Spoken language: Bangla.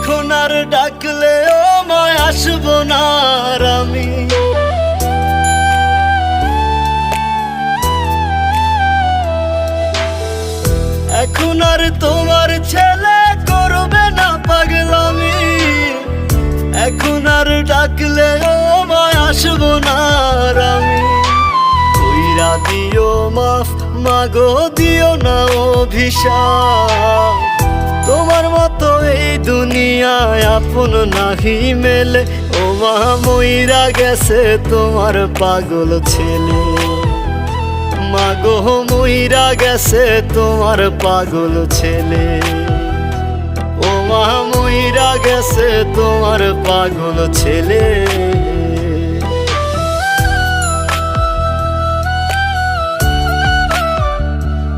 এখন আর ডাকলে ও মায় আসবো না আর আমি। এখন আর তোমার ছেলে করবে না পাগলামি। এখন আর ডাকলে ও মায় আসবো না আর আমি। কইরা দিও মাফ মাগো, দিও না অভিশাপ। তোমার মতো এই দুনিয়ায় আপন নাহি মেলে। ও মা মইরা গেছে তোমার পাগল ছেলে। মাগো মইরা গেছে তোমার পাগল ছেলে। ও মা মইরা গেছে তোমার পাগল ছেলে।